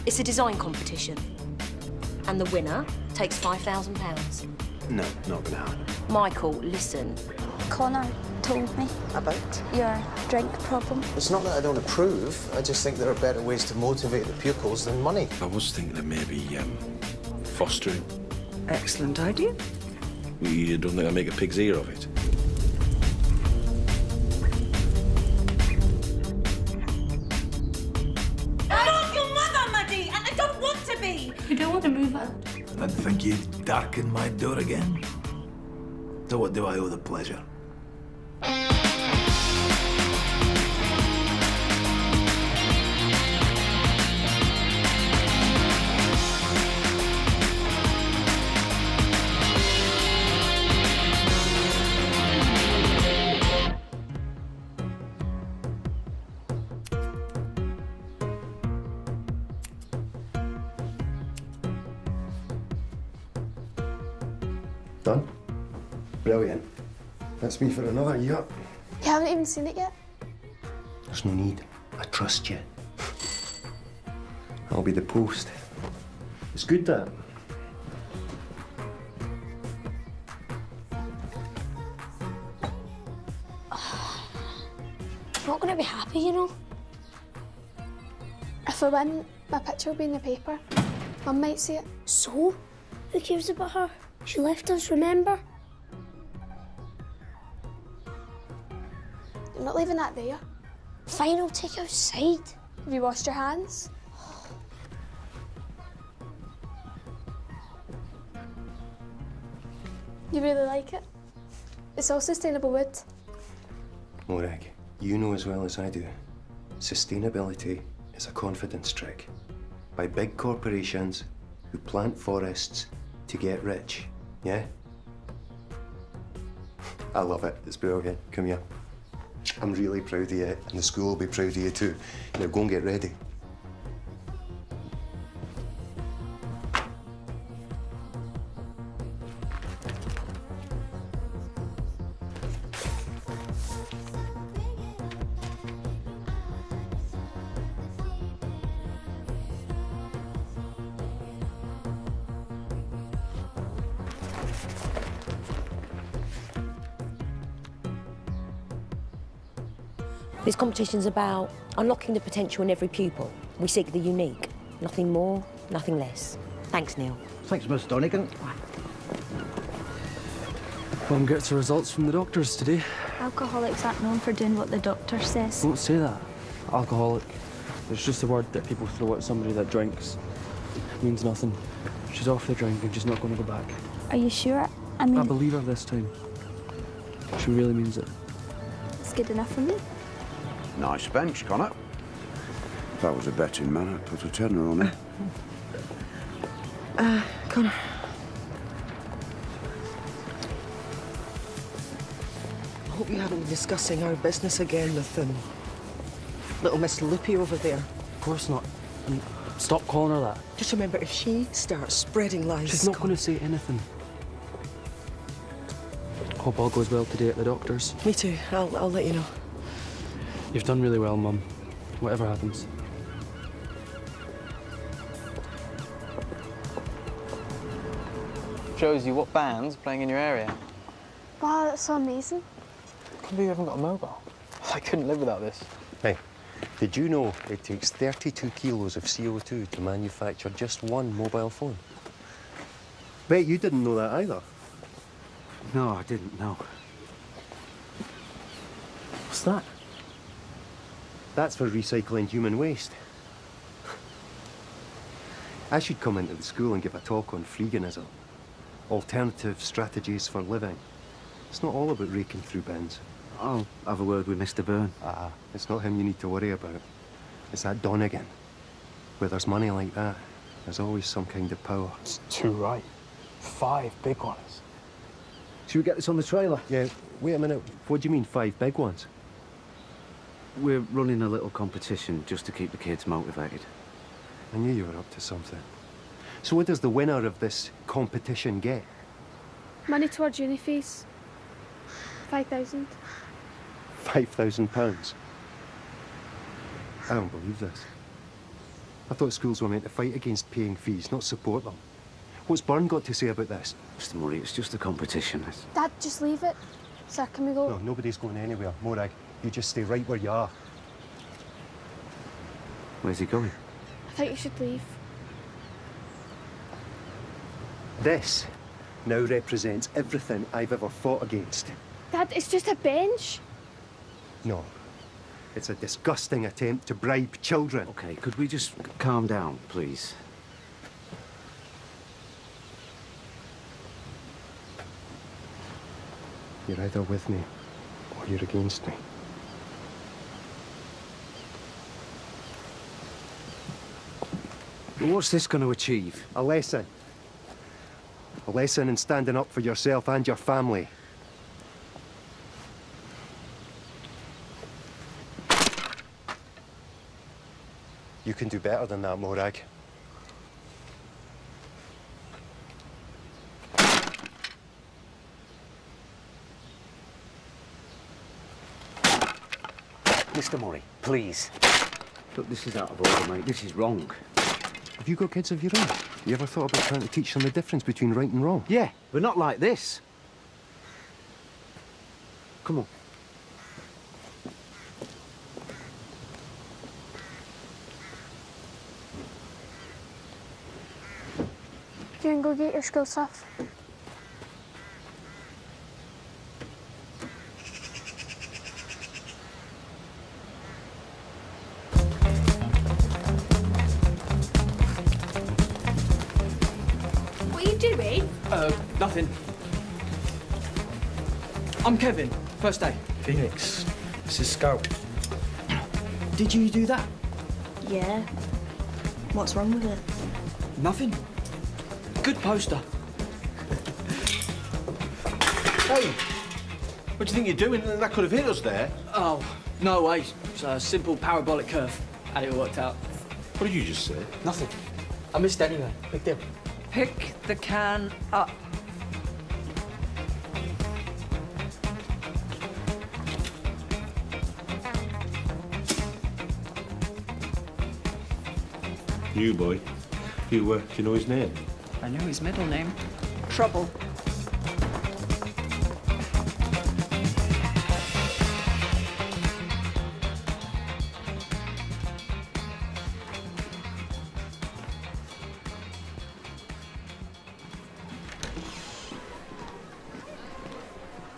It's a design competition. And the winner takes £5,000. No, not gonna happen. Michael, listen. Connor told me About? your drink problem. It's not that I don't approve. I just think there are better ways to motivate the pupils than money. I was thinking of maybe fostering. Excellent idea. You don't think I make a pig's ear of it? I'm not your mother, Maddie, and I don't want to be. You don't want to move out. I didn't think you'd darken my door again. So what do I owe the pleasure? Done? Brilliant. That's me for another year. You haven't even seen it yet. There's no need. I trust you. I'll be the post. It's good, that. I'm not going to be happy, you know. If I win, my picture will be in the paper. Mum might see it. So? Who cares about her? She left us, remember? I'm not leaving that there. Fine, I'll take you outside. Have you washed your hands? You really like it? It's all sustainable wood. Morag, you know as well as I do, sustainability is a confidence trick by big corporations who plant forests to get rich, yeah? I love it. It's brilliant. Come here. I'm really proud of you, and the school will be proud of you too. Now go and get ready. This competition's about unlocking the potential in every pupil. We seek the unique. Nothing more, nothing less. Thanks, Neil. Thanks, Miss Donegan. Mum gets the results from the doctors today. Alcoholics aren't known for doing what the doctor says. Don't say that. Alcoholic. It's just a word that people throw at somebody that drinks. It means nothing. She's off the drink and she's not going to go back. Are you sure? I mean, I believe her this time. She really means it. it's good enough for me. Nice bench, Connor. If I was a betting man, I'd put a tenner on it. Connor. I hope you haven't been discussing our business again with little Miss Loopy over there. Of course not. And stop calling her that. Just remember, if she starts spreading lies... She's not going to say anything. Hope all goes well today at the doctor's. Me too. I'll let you know. You've done really well, Mum. Whatever happens. Shows you what band's playing in your area. Wow, that's so amazing. I can't believe you haven't got a mobile. I couldn't live without this. Hey, did you know it takes 32 kilos of CO2 to manufacture just one mobile phone? Bet you didn't know that either. No, I didn't, no. What's that? That's for recycling human waste. I should come into the school and give a talk on freeganism. Alternative strategies for living. It's not all about raking through bins. I'll have a word with Mr. Byrne. It's not him you need to worry about. It's that Donegan. Where there's money like that, there's always some kind of power. It's too right. 5 big ones. Should we get this on the trailer? Yeah, wait a minute. What do you mean 5 big ones? We're running a little competition just to keep the kids motivated. I knew you were up to something. So what does the winner of this competition get? Money towards uni fees. 5,000. £5,000? I don't believe this. I thought schools were meant to fight against paying fees, not support them. What's Byrne got to say about this? Mr. Murray, it's just a competition. Dad, just leave it. Sir, can we go? No, nobody's going anywhere. Morag, you just stay right where you are. Where's he going? I think you should leave. This now represents everything I've ever fought against. Dad, it's just a bench. No. It's a disgusting attempt to bribe children. OK, could we just calm down, please? You're either with me or you're against me. What's this going to achieve? A lesson. A lesson in standing up for yourself and your family. You can do better than that, Morag. Mr. Murray, please. Look, this is out of order, mate. This is wrong. Have you got kids of your own? You ever thought about trying to teach them the difference between right and wrong? Yeah, but not like this. Come on. You can go get your school stuff. What are you doing? Nothing. I'm Kevin. First day. Phoenix, this is Scout. Did you do that? Yeah. What's wrong with it? Nothing. Good poster. Hey! What do you think you're doing? That could have hit us there. Oh, no way. It's a simple parabolic curve. And it worked out. What did you just say? Nothing. I missed anyway. Big deal. Pick the can up. You boy. Do you know his name? I know his middle name. Trouble.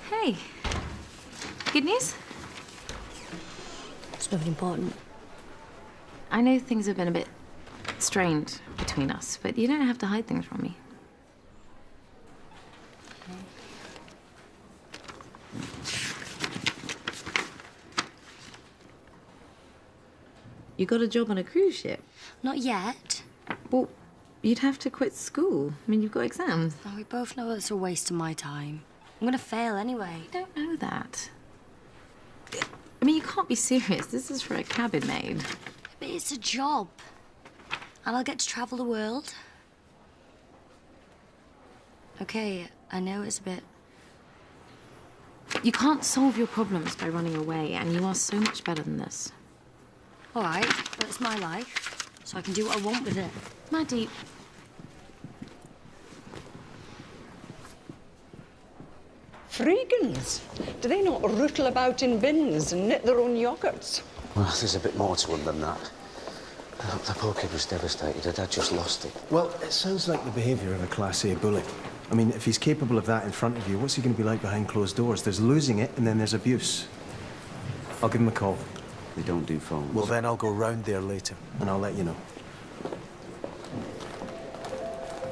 Hey. Good news? It's nothing important. I know things have been a bit strained between us, but you don't have to hide things from me. You got a job on a cruise ship? Not yet. Well, you'd have to quit school. I mean, you've got exams. Oh, we both know it's a waste of my time. I'm gonna fail anyway. I don't know that. I mean, you can't be serious. This is for a cabin maid. But it's a job. And I'll get to travel the world. Okay, I know it's a bit... You can't solve your problems by running away, and you are so much better than this. All right, but it's my life, so I can do what I want with it. Maddie... Freegans? Do they not rootle about in bins and knit their own yogurts? Well, there's a bit more to him than that. The poor kid was devastated. Her dad just lost it. Well, it sounds like the behaviour of a Class A bully. I mean, if he's capable of that in front of you, what's he going to be like behind closed doors? There's losing it, and then there's abuse. I'll give him a call. They don't do phones. Well, then I'll go round there later, and I'll let you know.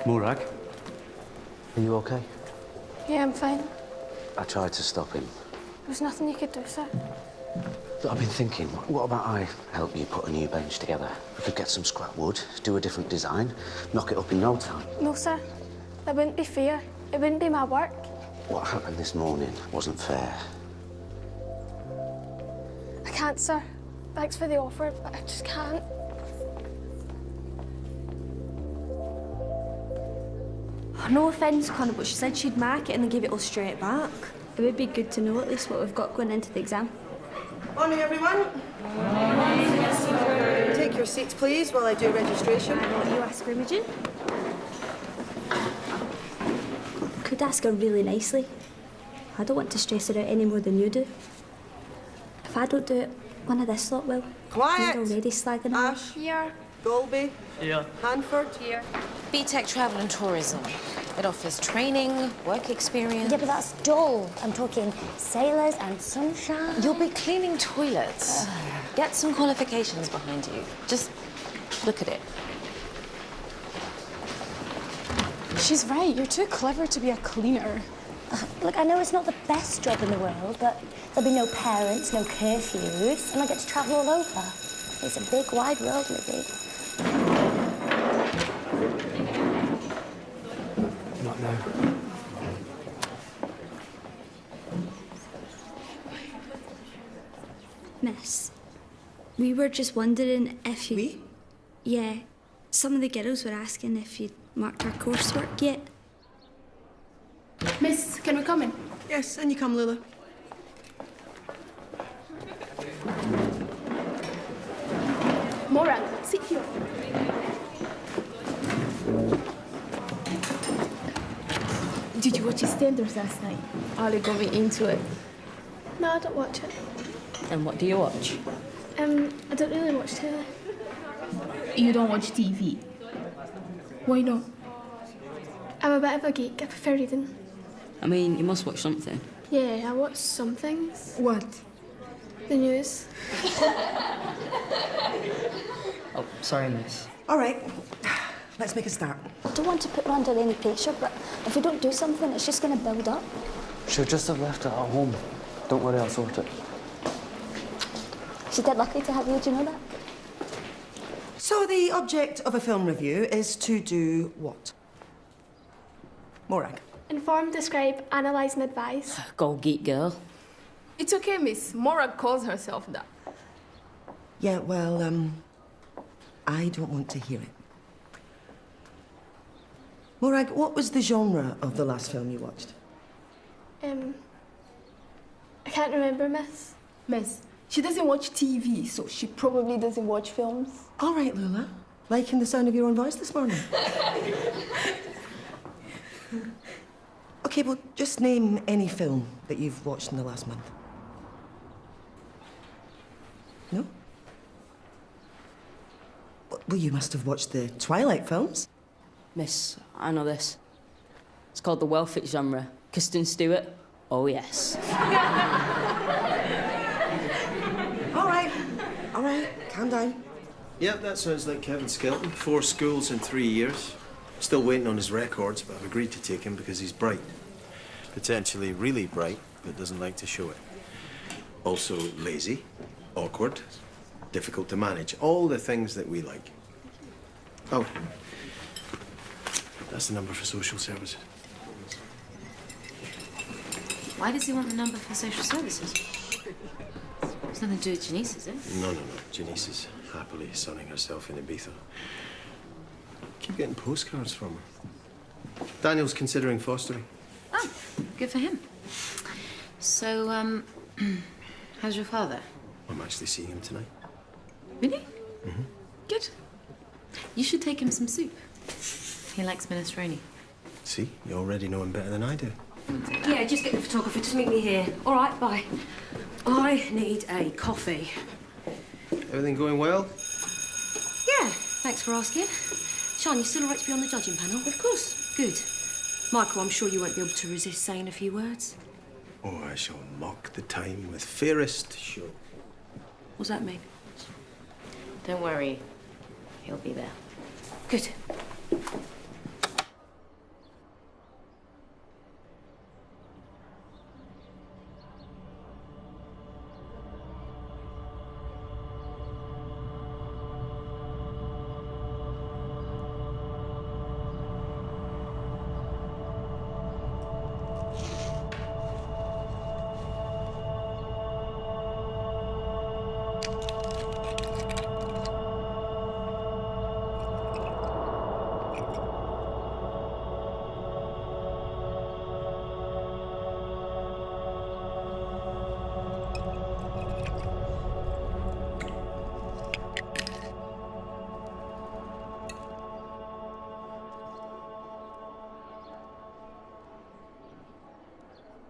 Morag, are you okay? Yeah, I'm fine. I tried to stop him. There's nothing you could do, sir. I've been thinking, what about I help you put a new bench together? We could get some scrap wood, do a different design, knock it up in no time. No, sir. That wouldn't be fair. It wouldn't be my work. What happened this morning wasn't fair. I can't, sir. Thanks for the offer, but I just can't. No offence, Connor, but she said she'd mark it and then give it all straight back. It would be good to know at least what we've got going into the exam. Morning, everyone. Morning. Take your your seats, please, while I do registration. I know you ask her, would you? Could ask her really nicely. I don't want to stress her out any more than you do. If I don't do it, one of this lot will. Quiet! You're already slagging her. Ash. Here. Dolby. Here. Hanford. Here. BTEC Travel and Tourism. It offers training, work experience. Yeah, but that's dull. I'm talking sailors and sunshine. You'll be cleaning toilets. Get some qualifications behind you. Just look at it. She's right. You're too clever to be a cleaner. Look, I know it's not the best job in the world, but there'll be no parents, no curfews, and I get to travel all over. It's a big, wide world, Libby. Not now. Miss, we were just wondering if you... We? Yeah. Some of the girls were asking if you'd marked our coursework yet. Miss, can we come in? Yes, and you come, Lula. Morag, sit here. Did you watch EastEnders last night? Ali got me into it. No, I don't watch it. And what do you watch? I don't really watch telly. You don't watch TV? Why not? I'm a bit of a geek. I prefer reading. I mean, you must watch something. Yeah, I watch some things. What? The news. Oh, sorry, miss. All right. Let's make a start. I don't want to put her under any pressure, but if we don't do something, it's just going to build up. Should just have left it at home. Don't worry, I'll sort it. She's dead lucky to have you, do you know that? So the object of a film review is to do what? Morag. Inform, describe, analyse and advise. Go geek girl. It's okay, miss. Morag calls herself that. Yeah, well, I don't want to hear it. Morag, what was the genre of the last film you watched? I can't remember, miss. Miss, she doesn't watch TV, so she probably doesn't watch films. All right, Lula. Liking the sound of your own voice this morning? Okay, well, just name any film that you've watched in the last month. No? Well, you must have watched the Twilight films. Miss, I know this. It's called the Welfare genre. Kristen Stewart. Oh, yes. All right, calm down. Yeah, that sounds like Kevin Skelton. 4 schools in 3 years. Still waiting on his records, but I've agreed to take him because he's bright. Potentially really bright, but doesn't like to show it. Also lazy, awkward, difficult to manage. All the things that we like. Oh, that's the number for social services. Why does he want the number for social services? It's nothing to do with Janice, is it? No. Janice is happily sunning herself in Ibiza. Keep getting postcards from her. Daniel's considering fostering. Oh, good for him. So, how's your father? I'm actually seeing him tonight. Really? Mm-hmm. Good. You should take him some soup. He likes minestrone. See, you already know him better than I do. Yeah, just get the photographer to meet me here. All right, bye. I need a coffee. Everything going well? Yeah, thanks for asking. Sean, you still all right to be on the judging panel? Of course. Good. Michael, I'm sure you won't be able to resist saying a few words. Oh, I shall mock the time with fairest show. What's that mean? Don't worry. He'll be there. Good.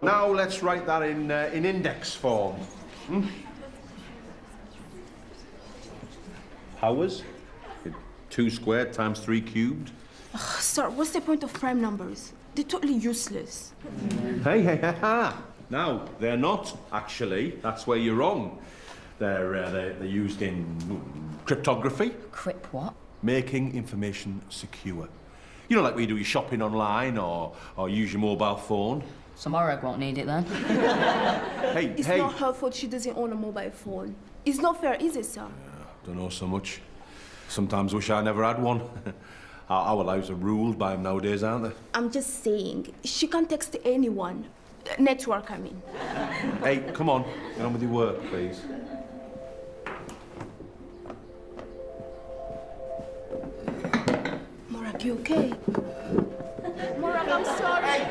Now let's write that in index form. Hmm? Powers? 2 squared times 3 cubed. Ugh, sir, what's the point of prime numbers? They're totally useless. Hey. Now, they're not, actually. That's where you're wrong. They're used in cryptography. Crip what? Making information secure. You know, like when you do your shopping online or use your mobile phone. So Morag won't need it then. It's not her fault she doesn't own a mobile phone. It's not fair, is it, sir? Don't know so much. Sometimes wish I never had one. Our lives are ruled by them nowadays, aren't they? I'm just saying, she can't text anyone. Network, I mean. Hey, come on. Get on with your work, please. Morag, you okay? Morag, I'm sorry.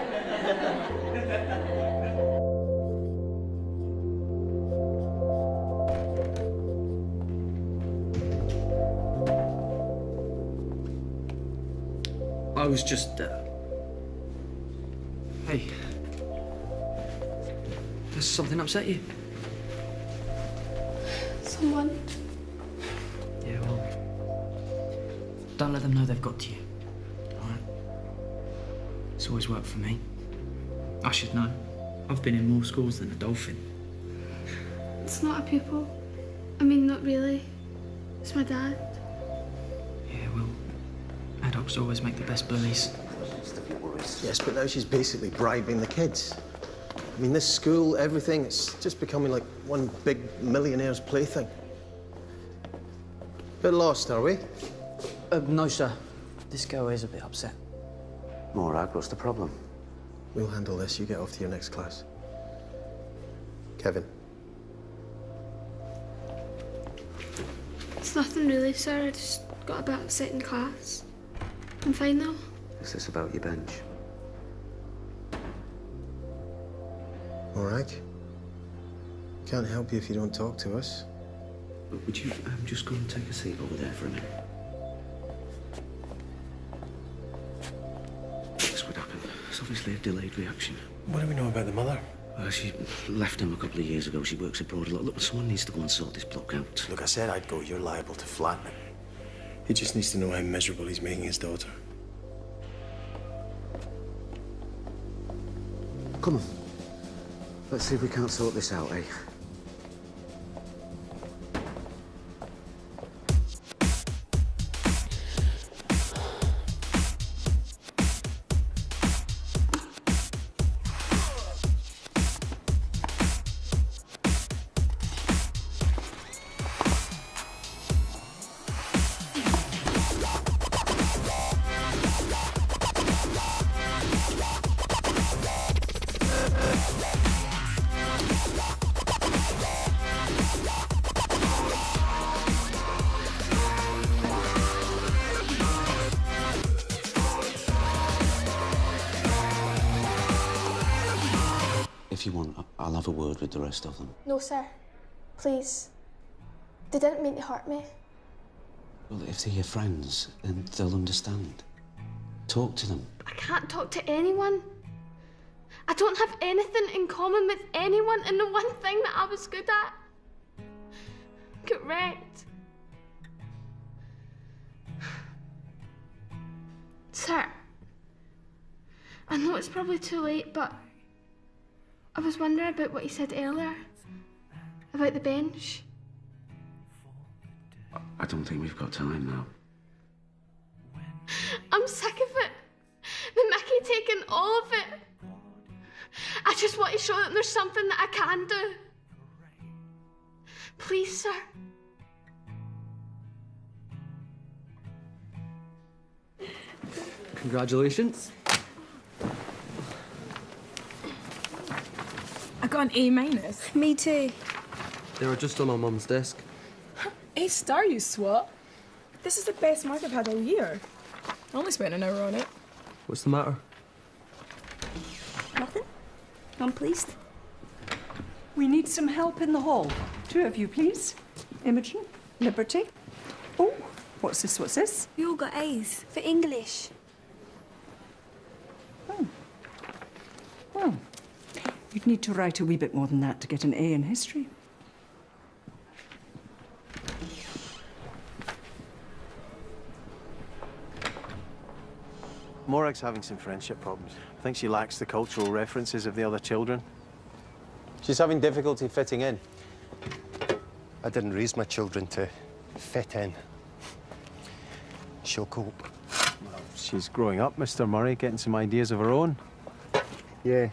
I was just... Hey. Has something upset you? Someone? Yeah, well... Don't let them know they've got to you. All right? It's always worked for me. I should know. I've been in more schools than a dolphin. It's not a pupil. I mean, not really. It's my dad. Yeah, well... Adults always make the best bullies. Yes, but now she's basically bribing the kids. I mean, this school, everything, it's just becoming like one big millionaire's plaything. Bit lost, are we? No, sir. This girl is a bit upset. Morag, what's the problem? We'll handle this. You get off to your next class. Kevin. It's nothing really, sir. I just got a bit upset in class. I'm fine though. Is this about your bench? Morag, can't help you if you don't talk to us. Would you just go and take a seat over there for a minute? This would happen. It's obviously a delayed reaction. What do we know about the mother? She left him a couple of years ago. She works abroad a lot. Look, someone needs to go and sort this bloke out. Look, I said I'd go. You're liable to flatten him. He just needs to know how miserable he's making his daughter. Come on. Let's see if we can't sort this out, eh? If you want, I'll have a word with the rest of them. No, sir. Please. They didn't mean to hurt me. Well, if they're your friends, then they'll understand. Talk to them. I can't talk to anyone. I don't have anything in common with anyone, and the one thing that I was good at got wrecked. Sir, I know it's probably too late, but I was wondering about what you said earlier. About the bench. I don't think we've got time now. I'm sick of it. The Mickey taking all of it. I just want to show that there's something that I can do. Please, sir. Congratulations. I got an A-. Me too. They were just on my mum's desk. A-star, you swat. This is the best mark I've had all year. I only spent an hour on it. What's the matter? Nothing. I'm pleased. We need some help in the hall. 2 of you, please. Imogen, Liberty. Oh, what's this? What's this? We all got A's for English. You'd need to write a wee bit more than that to get an A in history. Morag's having some friendship problems. I think she lacks the cultural references of the other children. She's having difficulty fitting in. I didn't raise my children to fit in. She'll cope. Well, she's growing up, Mr. Murray, getting some ideas of her own. Yeah,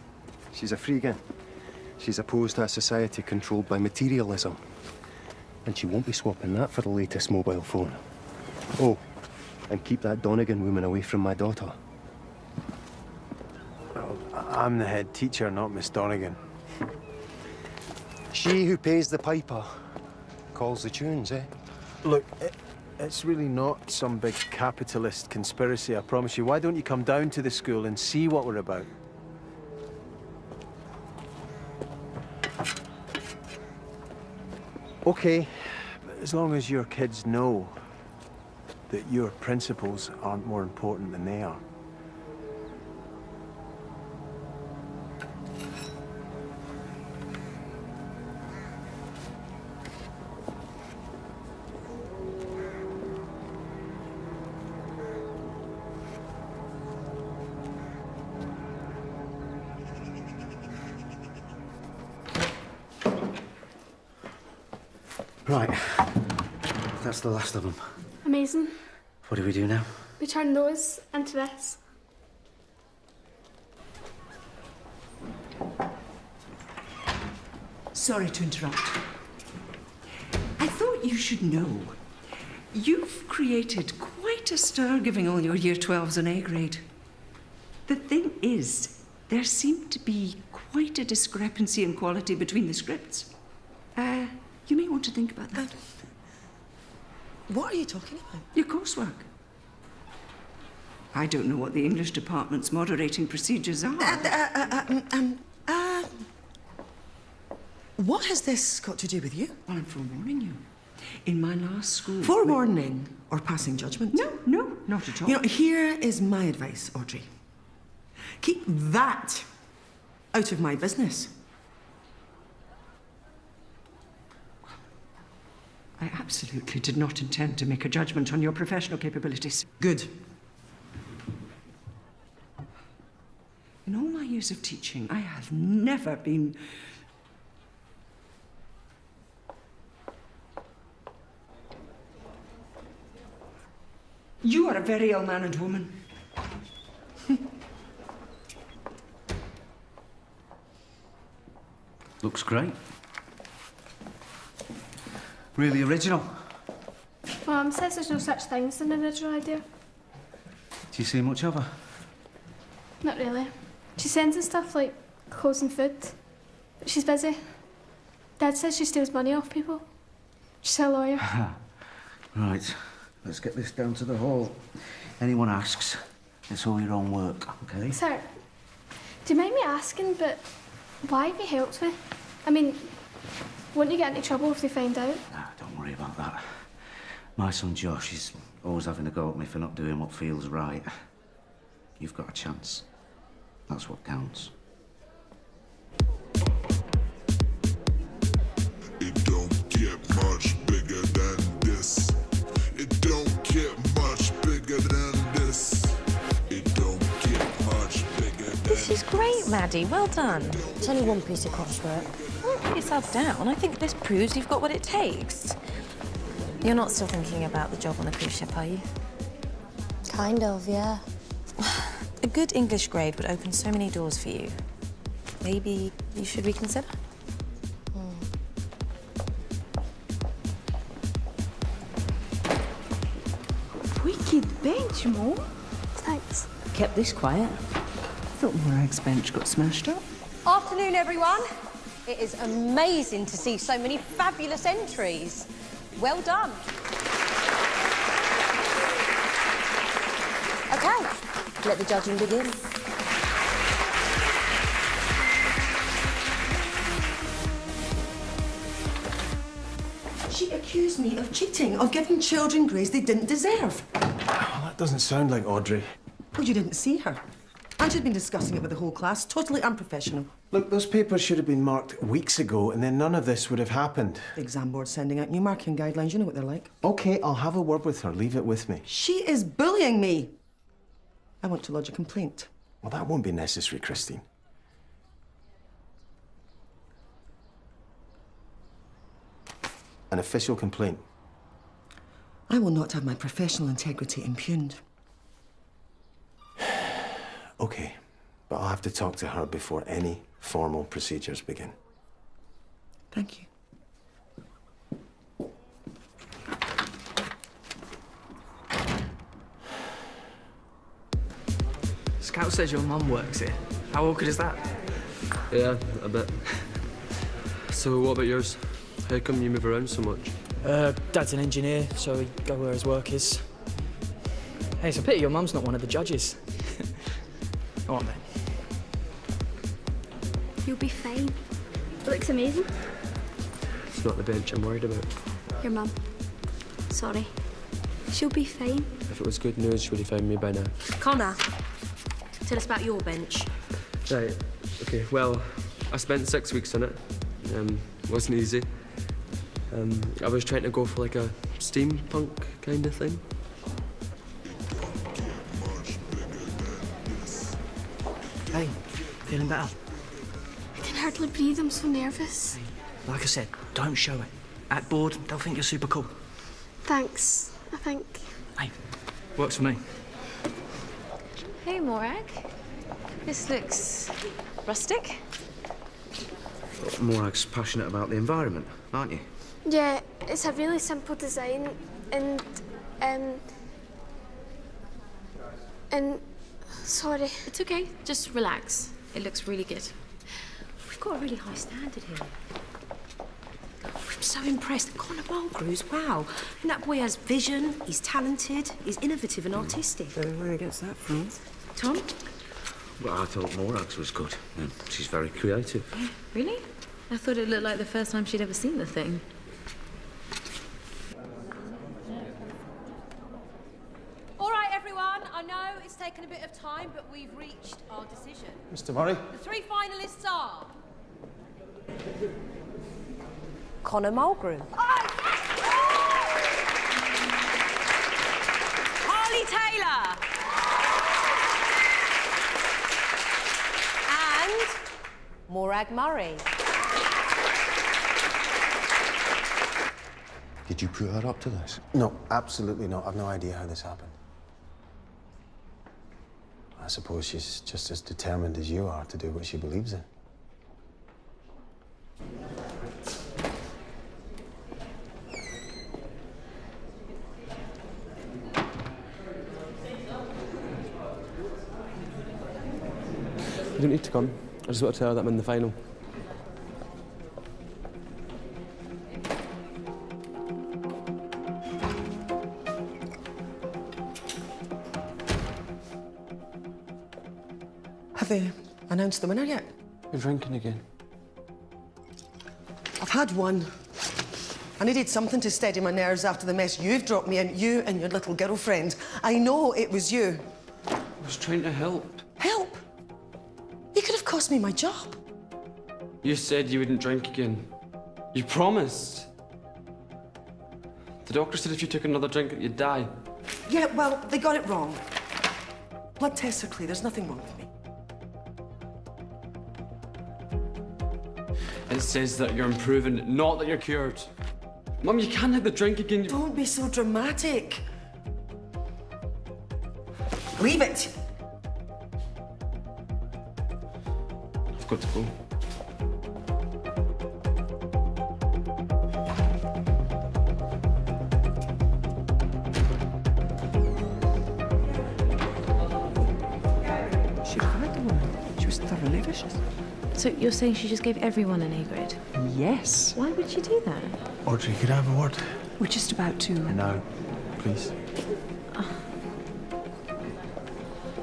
she's a freegan. She's opposed to a society controlled by materialism. And she won't be swapping that for the latest mobile phone. Oh, and keep that Donegan woman away from my daughter. Well, I'm the head teacher, not Miss Donegan. She who pays the piper calls the tunes, eh? Look, it's really not some big capitalist conspiracy, I promise you. Why don't you come down to the school and see what we're about? Okay, but as long as your kids know that your principles aren't more important than they are. Right. That's the last of them. Amazing. What do we do now? We turn those into this. Sorry to interrupt. I thought you should know. You've created quite a stir giving all your Year 12s an A grade. The thing is, there seemed to be quite a discrepancy in quality between the scripts. You may want to think about that. What are you talking about? Your coursework. I don't know what the English department's moderating procedures are. What has this got to do with you? Well, I'm forewarning you. In my last school... Forewarning or passing judgment? No, not at all. You know, here is my advice, Audrey. Keep that out of my business. I absolutely did not intend to make a judgment on your professional capabilities. Good. In all my years of teaching, I have never been... You are a very ill-mannered woman. Looks great. Really original. Mum says there's no such thing as an original idea. Do you see much of her? Not really. She sends us stuff like clothes and food. But she's busy. Dad says she steals money off people. She's a lawyer. Right. Let's get this down to the hall. Anyone asks, it's all your own work, okay? Sir, do you mind me asking, but why have you helped me? I mean, won't you get into trouble if they find out? Nah, don't worry about that. My son Josh is always having a go at me for not doing what feels right. You've got a chance. That's what counts. It don't get much bigger than this. It don't get much bigger than this. It don't get much bigger than This is great, Maddie. Well done. It's only one piece of coursework. Don't put yourself down. I think this proves you've got what it takes. You're not still thinking about the job on the cruise ship, are you? Kind of, yeah. A good English grade would open so many doors for you. Maybe you should reconsider? Wicked bench, Mo. Thanks. Kept this quiet. I thought Morag's bench got smashed up. Afternoon, everyone. It is amazing to see so many fabulous entries. Well done. OK, let the judging begin. She accused me of cheating, of giving children grades they didn't deserve. Well, that doesn't sound like Audrey. Well, you didn't see her. I And she's been discussing it with the whole class. Totally unprofessional. Look, those papers should have been marked weeks ago, and then none of this would have happened. The exam board's sending out new marking guidelines. You know what they're like. OK, I'll have a word with her. Leave it with me. She is bullying me. I want to lodge a complaint. Well, that won't be necessary, Christine. An official complaint. I will not have my professional integrity impugned. OK, but I'll have to talk to her before any formal procedures begin. Thank you. Scout says your mum works here. How awkward is that? Yeah, a bit. So what about yours? How come you move around so much? Dad's an engineer, so we go where his work is. Hey, it's a pity your mum's not one of the judges. Go on, then. You'll be fine. It looks amazing. It's not the bench I'm worried about. Your mum. Sorry. She'll be fine. If it was good news, she would have found me by now. Connor, tell us about your bench. Right, OK, well, I spent 6 weeks on it. Wasn't easy. I was trying to go for like a steampunk kind of thing. Hey, feeling better? I can hardly breathe, I'm so nervous. Like I said, don't show it. Act bored, they'll think you're super cool. Thanks, I think. Hey, works for me. Hey, Morag. This looks rustic. Morag's passionate about the environment, aren't you? Yeah, it's a really simple design and sorry. It's okay, just relax. It looks really good. We've got a really high standard here. I'm so impressed. Connor Mulgrews, wow. And that boy has vision, he's talented, he's innovative and artistic. Don't know where he gets that from. Tom? Well, I thought Morag's was good. She's very creative. Yeah, really? I thought it looked like the first time she'd ever seen the thing. All right, everyone, I know it's taken a bit of time, but we've reached our decision. Mr. Murray? The 3 finalists are... Connor Mulgrew. Harley Taylor. And Morag Murray. Did you put her up to this? No, absolutely not. I've no idea how this happened. I suppose she's just as determined as you are to do what she believes in. You don't need to come. I just want to tell her that I'm in the final. Have they announced the winner yet? You're drinking again. I've had one. I needed something to steady my nerves after the mess you've dropped me in, you and your little girlfriend. I know it was you. I was trying to help. Help? You could have cost me my job. You said you wouldn't drink again. You promised. The doctor said if you took another drink, you'd die. Yeah, well, they got it wrong. Blood tests are clear. There's nothing wrong with me. It says that you're improving, not that you're cured. Mum, you can't have the drink again. Don't be so dramatic. Leave it. I've got to go. She cried the woman. She was thoroughly vicious. So you're saying she just gave everyone an A grade? Yes. Why would she do that? Audrey, could I have a word? We're just about to... Now, please.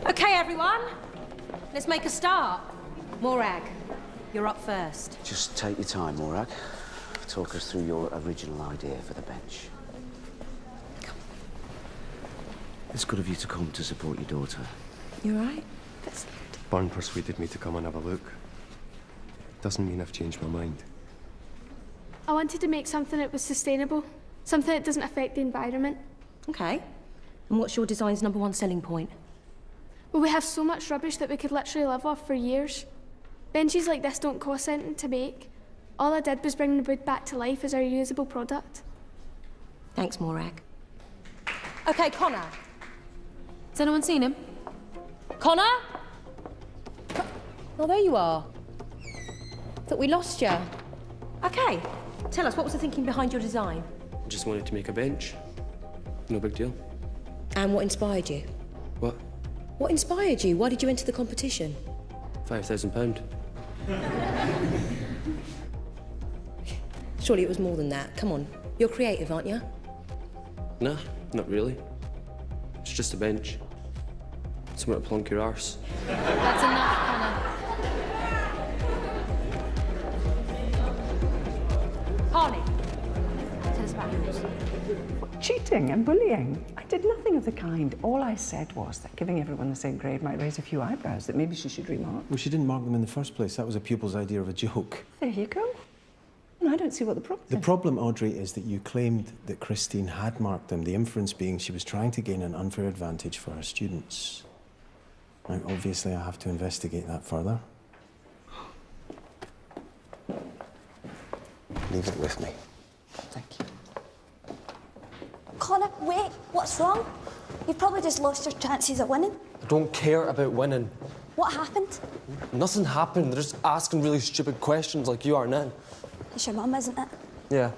OK, everyone. Let's make a start. Morag, you're up first. Just take your time, Morag. Talk us through your original idea for the bench. It's good of you to come to support your daughter. You all right? That's good. Fern persuaded me to come and have a look. Doesn't mean I've changed my mind. I wanted to make something that was sustainable, something that doesn't affect the environment. Okay. And what's your design's #1 selling point? Well, we have so much rubbish that we could literally live off for years. Benches like this don't cost anything to make. All I did was bring the wood back to life as a reusable product. Thanks, Morag. Okay, Connor. Has anyone seen him? Connor? Oh, there you are. Thought we lost you. Okay. Tell us, what was the thinking behind your design? I just wanted to make a bench. No big deal. And what inspired you? What? What inspired you? Why did you enter the competition? £5,000. Surely it was more than that. Come on. You're creative, aren't you? Nah, not really. It's just a bench. Somewhere to plonk your arse. That's enough, Connor. Harley, tell us about yours. Cheating and bullying. I did nothing of the kind. All I said was that giving everyone the same grade might raise a few eyebrows that maybe she should remark. Well, she didn't mark them in the first place. That was a pupil's idea of a joke. There you go. And I don't see what the problem is. The problem, Audrey, is that you claimed that Christine had marked them, the inference being she was trying to gain an unfair advantage for her students. Now, obviously, I have to investigate that further. Leave it with me. Thank you. Connor, wait, what's wrong? You've probably just lost your chances of winning. I don't care about winning. What happened? Nothing happened. They're just asking really stupid questions like you are now. It's your mum, isn't it? Yeah.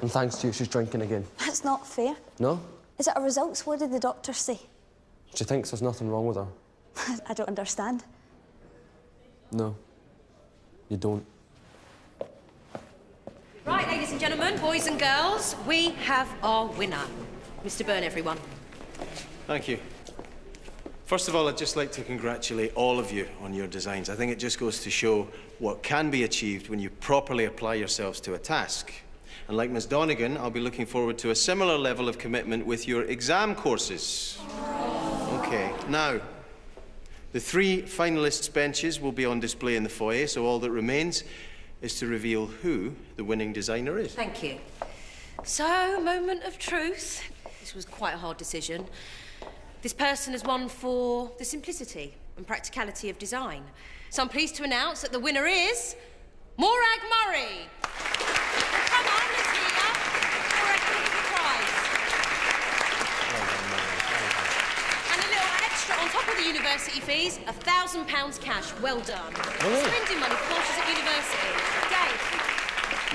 And thanks to you, she's drinking again. That's not fair. No? Is it a results? What did the doctor say? She thinks there's nothing wrong with her. I don't understand. No. You don't. Right, ladies and gentlemen, boys and girls, we have our winner. Mr. Byrne, everyone. Thank you. First of all, I'd just like to congratulate all of you on your designs. I think it just goes to show what can be achieved when you properly apply yourselves to a task. And like Ms. Donegan, I'll be looking forward to a similar level of commitment with your exam courses. Okay, now, the 3 finalists' benches will be on display in the foyer, so all that remains is to reveal who the winning designer is. Thank you. So, moment of truth. This was quite a hard decision. This person has won for the simplicity and practicality of design. So I'm pleased to announce that the winner is Morag Murray. Come on, let's hear ya. Morag, give me the prize. And a little extra on top of the university fees, £1,000 cash. Well done. Really? Spending money for courses at university. Dave.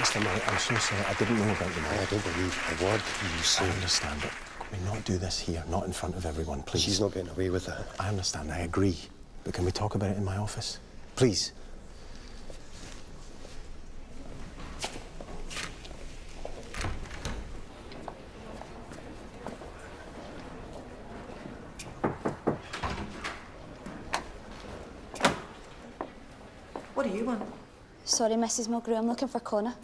Mr. Murray, I'm so sorry. I didn't know about the money. I don't believe a word you say. I understand, but can we not do this here, not in front of everyone, please? She's not getting away with it. I understand, I agree. But can we talk about it in my office? Please. What do you want? Sorry, Mrs. Mulgrew, I'm looking for Connor.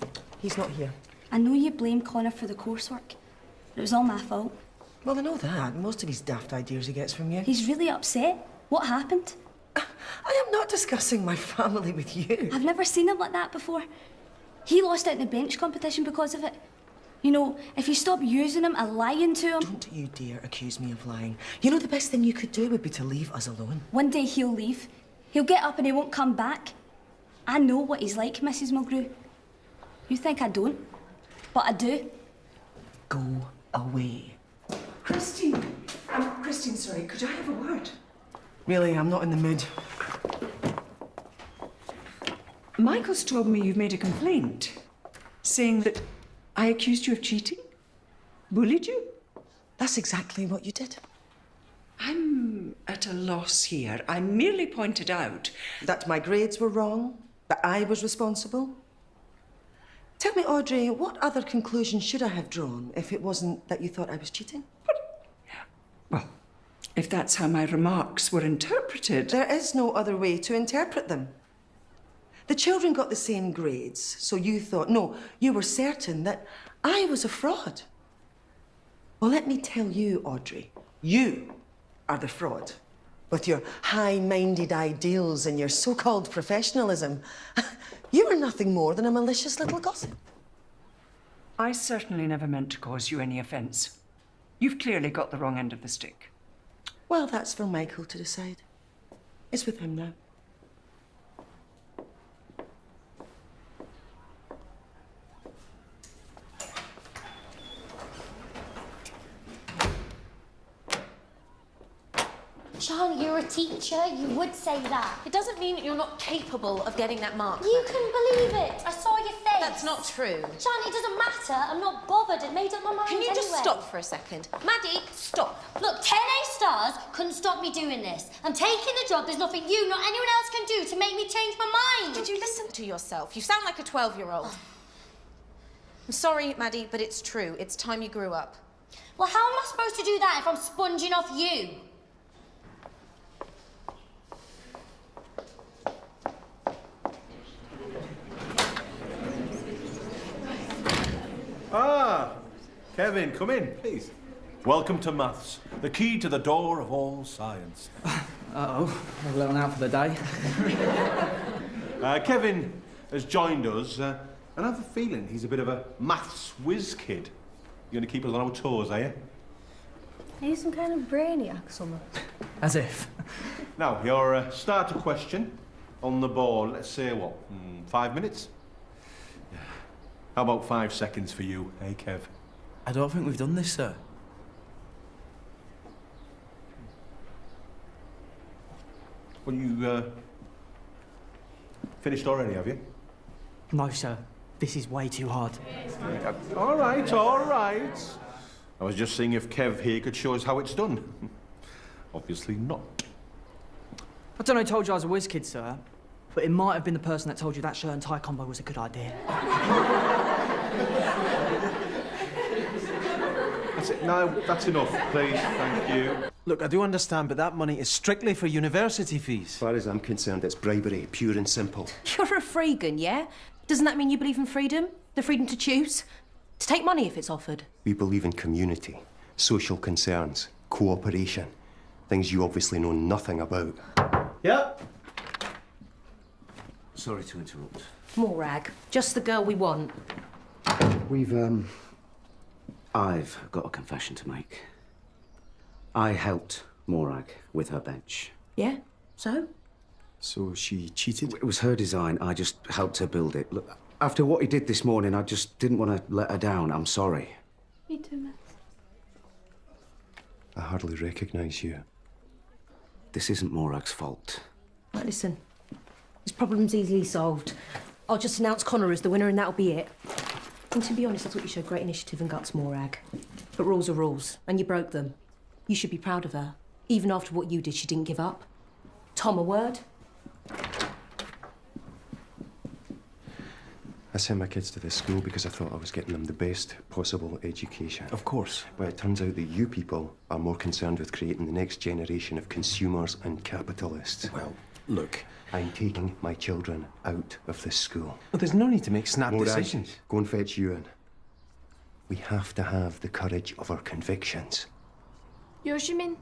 He's not here. I know you blame Connor for the coursework, but it was all my fault. Well, I know that. Most of his daft ideas he gets from you. He's really upset. What happened? I am not discussing my family with you. I've never seen him like that before. He lost out in the bench competition because of it. You know, if you stop using him and lying to him... Don't you dare accuse me of lying. You know, the best thing you could do would be to leave us alone. One day he'll leave. He'll get up and he won't come back. I know what he's like, Mrs. Mulgrew. You think I don't, but I do. Go away. Christine! Christine, sorry, could I have a word? Really, I'm not in the mood. Michael's told me you've made a complaint, saying that I accused you of cheating, bullied you. That's exactly what you did. I'm at a loss here. I merely pointed out that my grades were wrong, that I was responsible. Tell me, Audrey, what other conclusion should I have drawn if it wasn't that you thought I was cheating? Well, if that's how my remarks were interpreted... There is no other way to interpret them. The children got the same grades, so you thought, no, you were certain that I was a fraud. Well, let me tell you, Audrey, you are the fraud. With your high-minded ideals and your so-called professionalism, you were nothing more than a malicious little gossip. I certainly never meant to cause you any offence. You've clearly got the wrong end of the stick. Well, that's for Michael to decide. It's with him now. Sean, you're a teacher. You would say that. It doesn't mean that you're not capable of getting that mark. You can believe it. I saw your face. That's not true. Sean, it doesn't matter. I'm not bothered. I'd made up my mind Can you just anyway. stop for a second? Maddie, stop. Look, 10 A stars couldn't stop me doing this. I'm taking the job. There's nothing you, nor anyone else can do to make me change my mind. Could you listen to yourself? You sound like a 12-year-old. I'm sorry, Maddie, but it's true. It's time you grew up. Well, how am I supposed to do that if I'm sponging off you? Ah, Kevin, come in, please. Welcome to maths, the key to the door of all science. Uh-oh, I've let one out for the day. Kevin has joined us, and I have a feeling he's a bit of a maths whiz kid. You're going to keep us on our toes, are you? Are you some kind of brainiac or something? As if. Now, your starter question on the board, let's say, what, 5 minutes? How about 5 seconds for you, eh, Kev? I don't think we've done this, sir. Well, you, finished already, have you? No, sir. This is way too hard. All right, all right. I was just seeing if Kev here could show us how it's done. Obviously not. I don't know who told you I was a whiz kid, sir, but it might have been the person that told you that shirt and tie combo was a good idea. That's it. No, that's enough, please. Thank you. Look, I do understand, but that money is strictly for university fees. As far as I'm concerned, it's bribery, pure and simple. You're a freegan, yeah? Doesn't that mean you believe in freedom? The freedom to choose? To take money if it's offered? We believe in community, social concerns, cooperation. Things you obviously know nothing about. Yep. Sorry to interrupt. Morag, just the girl we want. I've got a confession to make. I helped Morag with her bench. Yeah? So? So she cheated? It was her design. I just helped her build it. Look, after what he did this morning, I just didn't want to let her down. I'm sorry. Me too, miss. I hardly recognise you. This isn't Morag's fault. Right, listen. This problem's easily solved. I'll just announce Connor as the winner and that'll be it. And to be honest, I thought you showed great initiative and guts, Morag. But rules are rules, and you broke them. You should be proud of her. Even after what you did, she didn't give up. Tom, a word? I sent my kids to this school because I thought I was getting them the best possible education. Of course. But it turns out that you people are more concerned with creating the next generation of consumers and capitalists. Well, look. I'm taking my children out of this school. But there's no need to make snap Morag, decisions. Go and fetch Ewan. We have to have the courage of our convictions. Yours, you mean?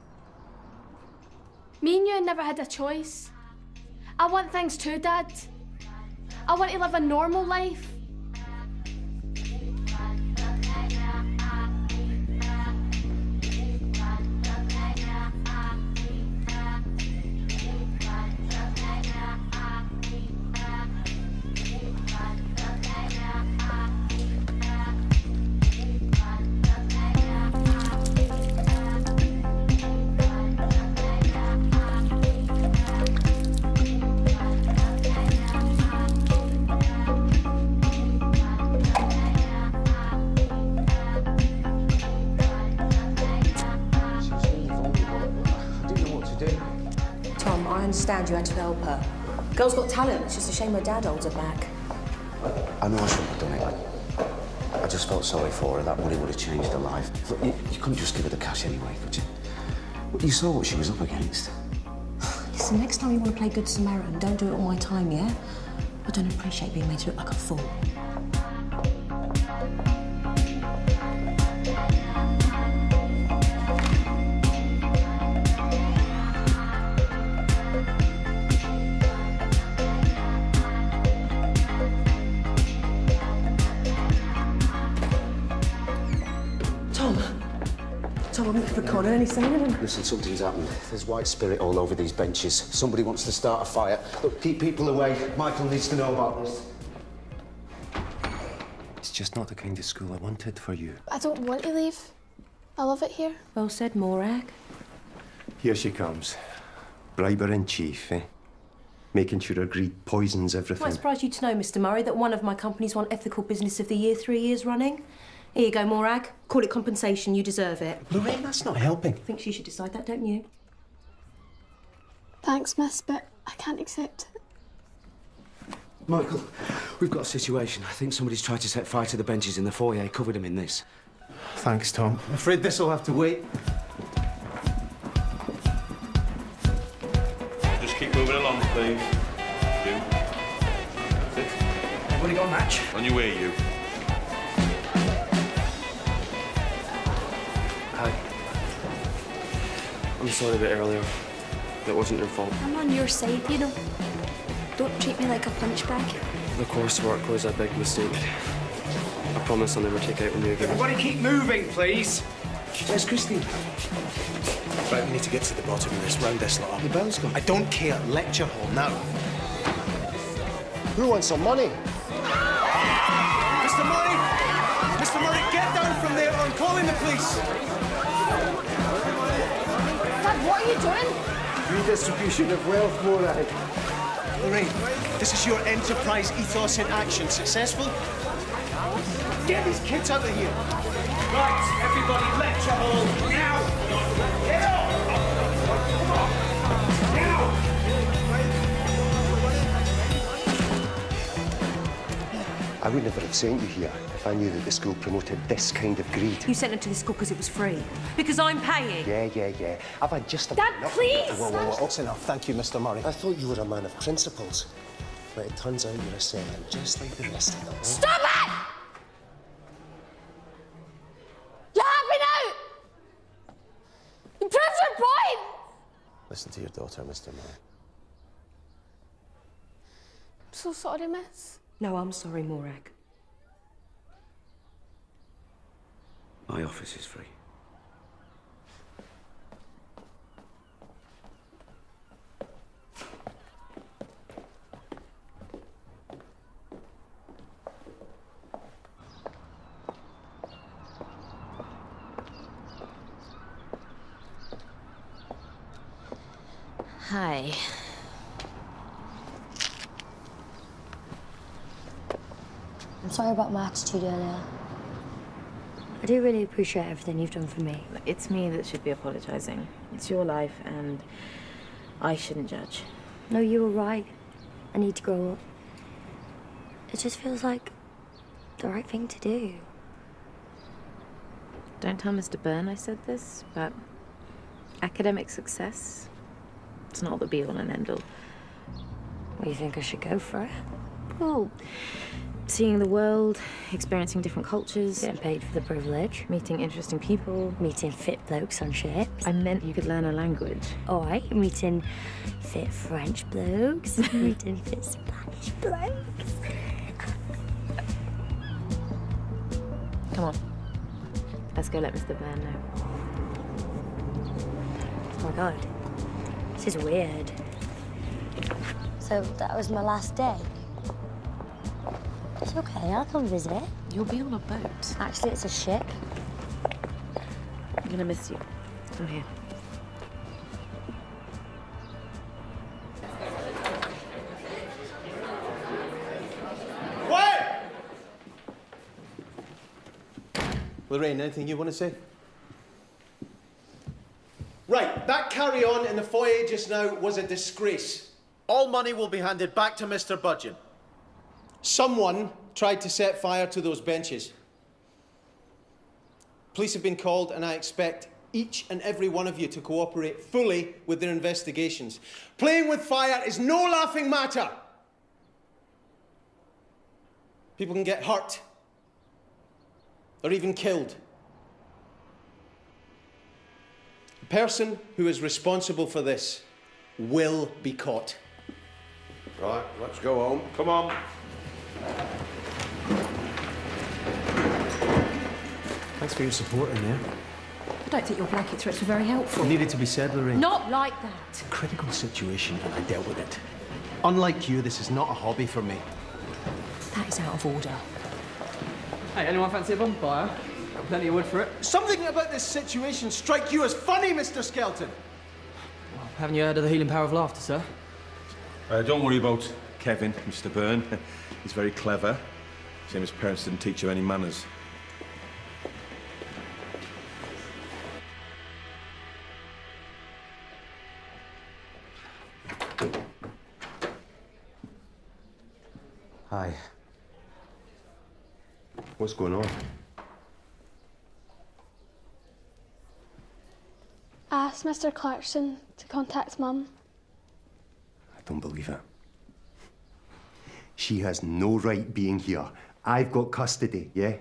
Me and you never had a choice. I want things too, Dad. I want to live a normal life. I understand you had to help her. Girl's got talent, it's just a shame her dad holds her back. I know I shouldn't have done it. I just felt sorry for her. That money would have changed her life. Look, you couldn't just give her the cash anyway, could you? You saw what she was up against. Listen, next time you want to play Good Samaritan, don't do it on my time, yeah? I don't appreciate being made to look like a fool. Connor, any sign of him? Listen, something's happened. There's white spirit all over these benches. Somebody wants to start a fire. Look, keep people away. Michael needs to know about this. It's just not the kind of school I wanted for you. I don't want to leave. I love it here. Well said, Morag. Here she comes. Briber in chief, eh? Making sure her greed poisons everything. Might surprise you to know, Mr. Murray, that one of my companies won Ethical Business of the Year 3 years running. Here you go, Morag. Call it compensation. You deserve it. Lorraine, that's not helping. I think she should decide that, don't you? Thanks, miss, but I can't accept it. Michael, we've got a situation. I think somebody's tried to set fire to the benches in the foyer, covered them in this. Thanks, Tom. I'm afraid this will have to wait. Just keep moving along, please. You. That's it. Everybody got a match? On your way, you. Hi. I'm sorry a bit earlier. It wasn't your fault. I'm on your side, you know. Don't treat me like a punchbag. The coursework was a big mistake. I promise I'll never take out on you again. Everybody keep moving, please. Where's Christine? Right, we need to get to the bottom of this. Round this lot up. The bell's gone. I don't care. Lecture hall now. Who wants some money? Mr. Murray! Mr. Murray, get down from there or I'm calling the police. Dad, what are you doing? Redistribution of wealth, Morag. Lorraine, this is your enterprise ethos in action. Successful? Get these kids out of here. Right, everybody, lecture hall, now! Get up! I would never have sent you here if I knew that the school promoted this kind of greed. You sent her to this school because it was free. Because I'm paying. Yeah. I've had just about Dad, enough. please! Whoa. That's enough. Thank you, Mr. Murray. I thought you were a man of principles. But it turns out you're a selling just like the rest of them. Stop it! You're happy now! You proved your point! Listen to your daughter, Mr. Murray. I'm so sorry, miss. No, I'm sorry, Morag. My office is free. Hi. I'm sorry about my attitude earlier. I do really appreciate everything you've done for me. It's me that should be apologising. It's your life, and I shouldn't judge. No, you were right. I need to grow up. It just feels like the right thing to do. Don't tell Mr. Byrne I said this, but academic success, it's not the be-all and end-all. Well, you think I should go for it? Well, seeing the world, experiencing different cultures. Getting paid for the privilege. Meeting interesting people. Meeting fit blokes on ships. I meant you could learn a language. All right, meeting fit French blokes. Meeting fit Spanish blokes. Come on. Let's go let Mr. Byrne know. Oh my God. This is weird. So that was my last day? It's okay, I'll come visit. You'll be on a boat. Actually, it's a ship. I'm gonna miss you. I'm here. Quiet! Lorraine, anything you want to say? Right, that carry-on in the foyer just now was a disgrace. All money will be handed back to Mr. Budgeon. Someone tried to set fire to those benches. Police have been called, and I expect each and every one of you to cooperate fully with their investigations. Playing with fire is no laughing matter. People can get hurt or even killed. The person who is responsible for this will be caught. Right, let's go home. Come on. Thanks for your support in there. don't think your blanket threats were very helpful. It needed to be said, Lorraine. Not like that. It's a critical situation, and I dealt with it. Unlike you, this is not a hobby for me. That is out of order. Hey, anyone fancy a bonfire? Got plenty of wood for it. Something about this situation strike you as funny, Mr. Skelton. Haven't you heard of the healing power of laughter, sir? Don't worry about Kevin, Mr. Byrne. He's very clever. Same as parents didn't teach him any manners. Hi. What's going on? Ask Mr. Clarkson to contact Mum. I don't believe it. She has no right being here. I've got custody, yeah?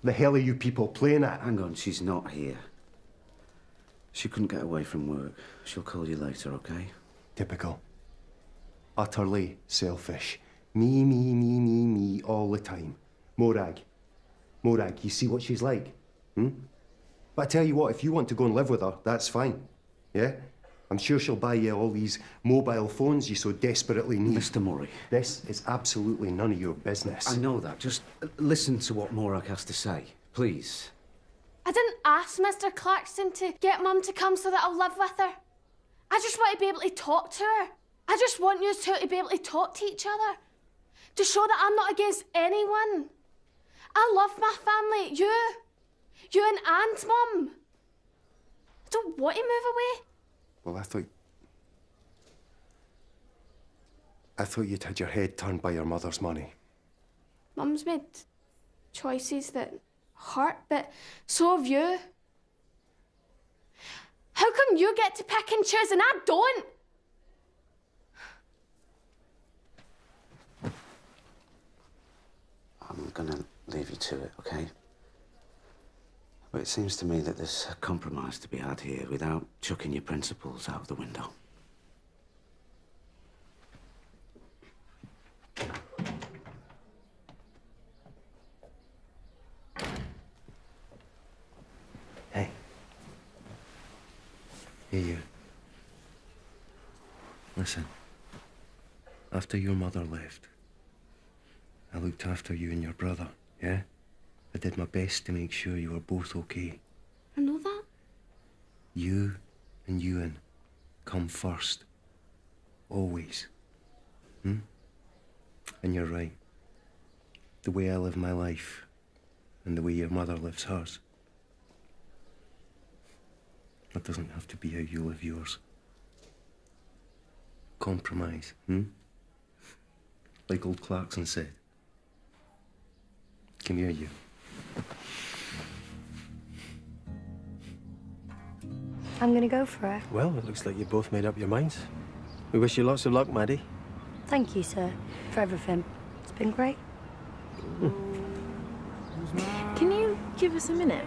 The hell are you people playing at? Hang on, she's not here. She couldn't get away from work. She'll call you later, okay? Typical. Utterly selfish. Me, all the time. Morag, you see what she's like? But I tell you what, if you want to go and live with her, that's fine. Yeah? I'm sure she'll buy you all these mobile phones you so desperately need. Mr. Murray. This is absolutely none of your business. I know that. Just listen to what Morag has to say, please. I didn't ask Mr. Clarkson to get Mum to come so that I'll live with her. I just want to be able to talk to her. I just want you two to be able to talk to each other. To show that I'm not against anyone. I love my family. You and Aunt Mum. I don't want to move away. Well, I thought you'd had your head turned by your mother's money. Mum's made choices that hurt, but so have you. How come you get to pick and choose and I don't? I'm gonna leave you to it, okay? But it seems to me that there's a compromise to be had here without chucking your principles out of the window. Hey. Hey, you. Listen. After your mother left, I looked after you and your brother, yeah? I did my best to make sure you were both okay. I know that. You and Ewan come first. Always. And you're right. The way I live my life and the way your mother lives hers, that doesn't have to be how you live yours. Compromise, Like old Clarkson said. Come here, you. I'm gonna go for it. Well, it looks like you both made up your minds. We wish you lots of luck, Maddie. Thank you, sir, for everything. It's been great. Can you give us a minute?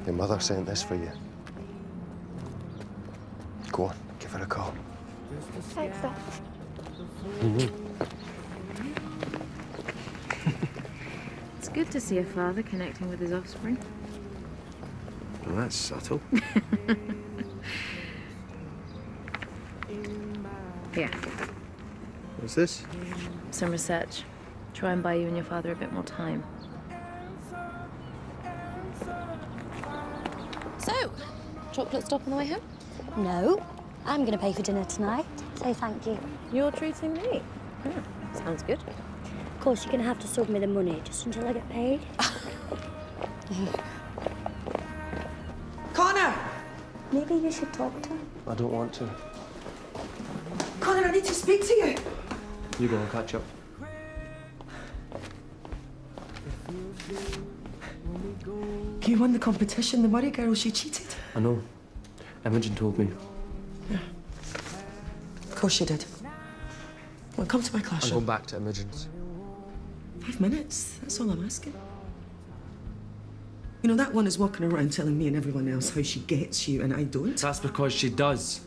Your mother sent this for you. Go on, give her a call. Thanks, Dad. It's good to see a father connecting with his offspring. Well, that's subtle. Here, What's this? some research. Try and buy you and your father a bit more time. So, chocolate stop on the way home? No. I'm going to pay for dinner tonight. Say thank you. You're treating me? Sounds good. Of course, you're going to have to sub me the money just until I get paid. Connor! Maybe you should talk to him. I don't want to. Connor, I need to speak to you. You go and catch up. You won the competition. The Murray girl, she cheated. I know. Imogen told me. Yeah. Of course she did. Well, come to my I'm classroom. going back to Imogen's. 5 minutes. That's all I'm asking. You know, that one is walking around telling me and everyone else how she gets you and I don't. That's because she does.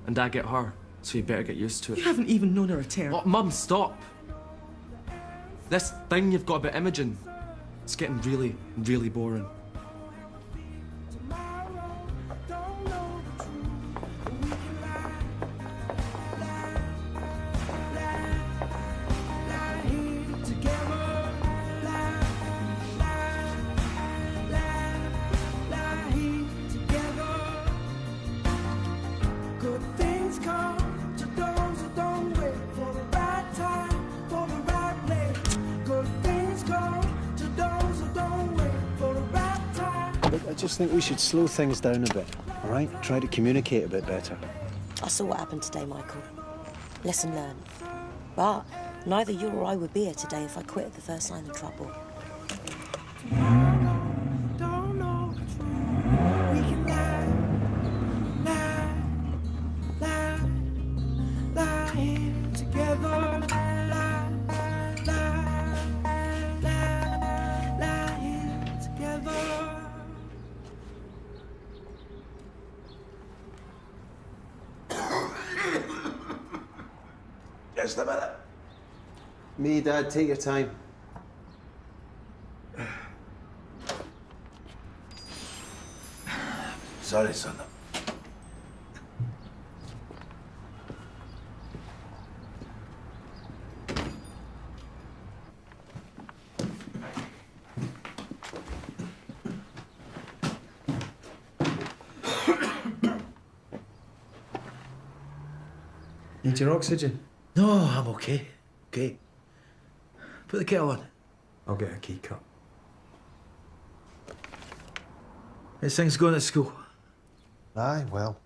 And I get her. So you better get used to it. You haven't even known her a term. Oh, Mum, stop! This thing you've got about Imogen. It's getting really, really boring. I just think we should slow things down a bit, all right? Try to communicate a bit better. I saw what happened today, Michael. Lesson learned. But neither you or I would be here today if I quit at the first sign of trouble. Just a minute. Me, Dad, take your time. Sorry, son. Need your oxygen? No, I'm okay. Okay. Put the kettle on. I'll get a key cup. How's things going at school? Aye, well.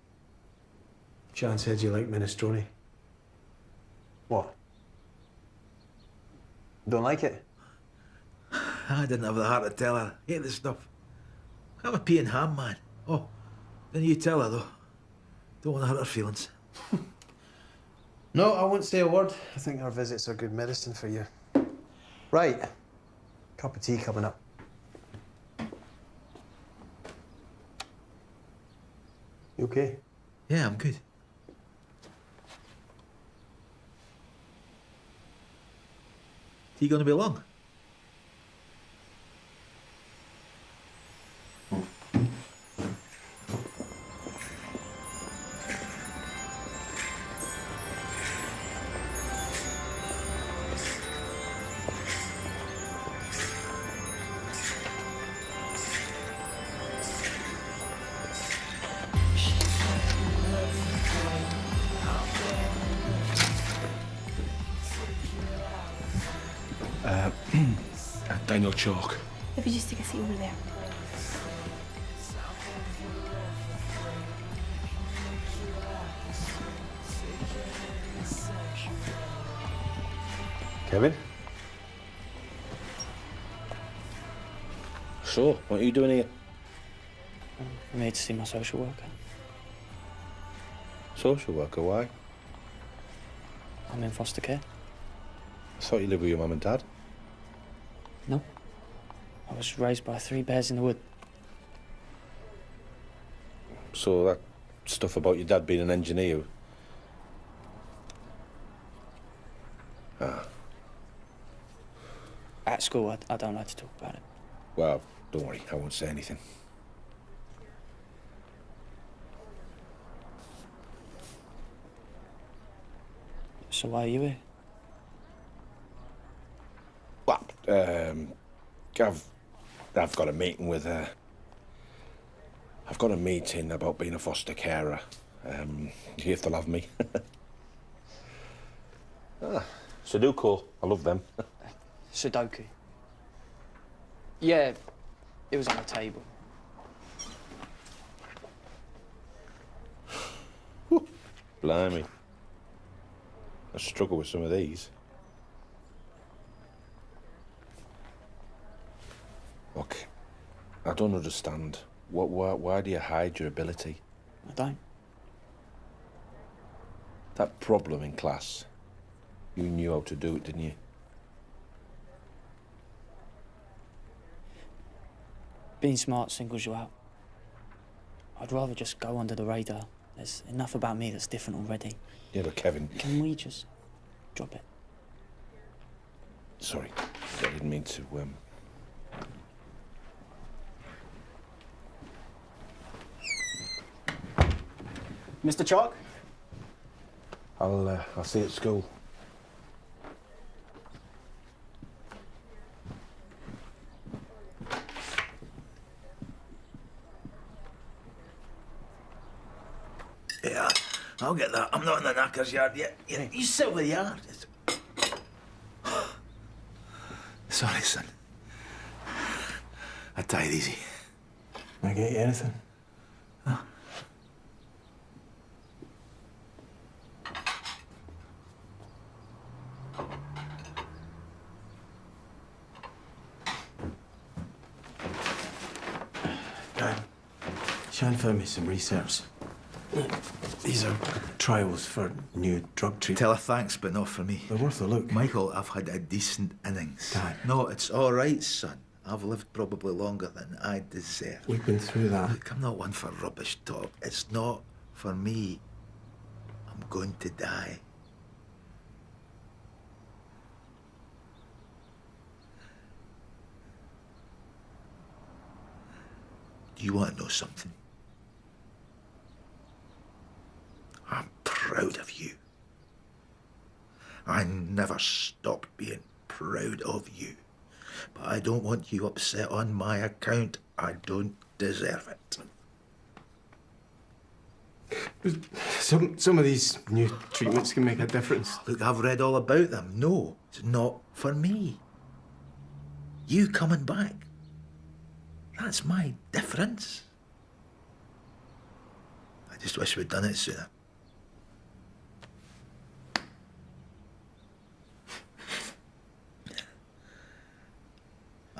Jan said you like minestrone. What? Don't like it? I didn't have the heart to tell her. I hate this stuff. I'm a pea and ham man. Oh, then you tell her though. Don't want to hurt her feelings. No, I won't say a word. I think our visits are good medicine for you. Right. Cup of tea coming up. You okay? Yeah, I'm good. Tea gonna be long? Daniel Chalk. If you just take a seat over there. Kevin? So, what are you doing here? I'm here to see my social worker. Social worker, why? I'm in foster care. I thought you lived with your mum and dad. No. I was raised by 3 bears in the wood. So that stuff about your dad being an engineer... Ah. At school, I don't like to talk about it. Well, don't worry, I won't say anything. So why are you here? Well, I've got a meeting with I've got a meeting about being a foster carer. If they'll have me. Sudoku, I love them. Sudoku. Yeah, it was on the table. Blimey. I struggle with some of these. Look, I don't understand. Why do you hide your ability? I don't. That problem in class, you knew how to do it, didn't you? Being smart singles you out. I'd rather just go under the radar. There's enough about me that's different already. Yeah, but Kevin... Can we just drop it? Sorry, I didn't mean to, Mr. Chalk? I'll see you at school. Yeah, I'll get that. I'm not in the knacker's yard yet. You sit with the yard. Sorry, son. I died easy. Can I get you anything? Huh? Shan found me some research. These are trials for new drug treatment. Tell her thanks, but not for me. They're worth a look. Michael, I've had a decent innings. Dad. No, it's all right, son. I've lived probably longer than I deserve. We've been through that. Look, I'm not one for rubbish talk. It's not for me. I'm going to die. Do you want to know something? I'm proud of you. I never stopped being proud of you. But I don't want you upset on my account. I don't deserve it. Some of these new treatments can make a difference. Look, I've read all about them. No, it's not for me. You coming back, that's my difference. I just wish we'd done it sooner.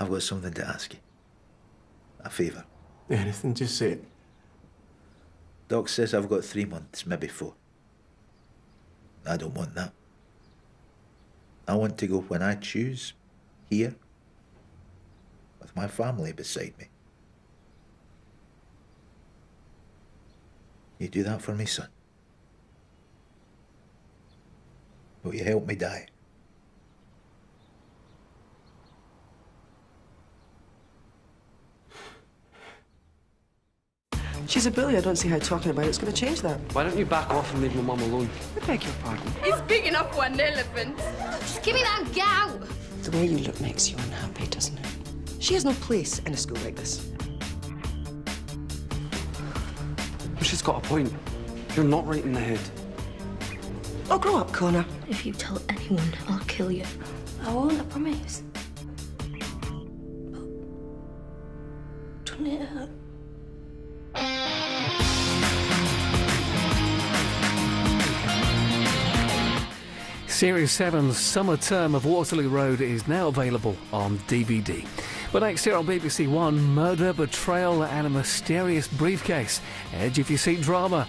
I've got something to ask you. A favour. Anything, just say it. Doc says I've got 3 months, maybe 4. I don't want that. I want to go when I choose, here, with my family beside me. You do that for me, son? Will you help me die? She's a bully. I don't see how talking about it's going to change that. Why don't you back off and leave my mum alone? I beg your pardon. He's big enough for an elephant. Just give me that and get out. The way you look makes you unhappy, doesn't it? She has no place in a school like this. She's got a point. You're not right in the head. Oh, grow up, Connor. If you tell anyone, I'll kill you. I won't, I promise. Don't it hurt? Series 7's Summer Term of Waterloo Road is now available on DVD. But next year on BBC One, murder, betrayal and a mysterious briefcase. Edge of your seat drama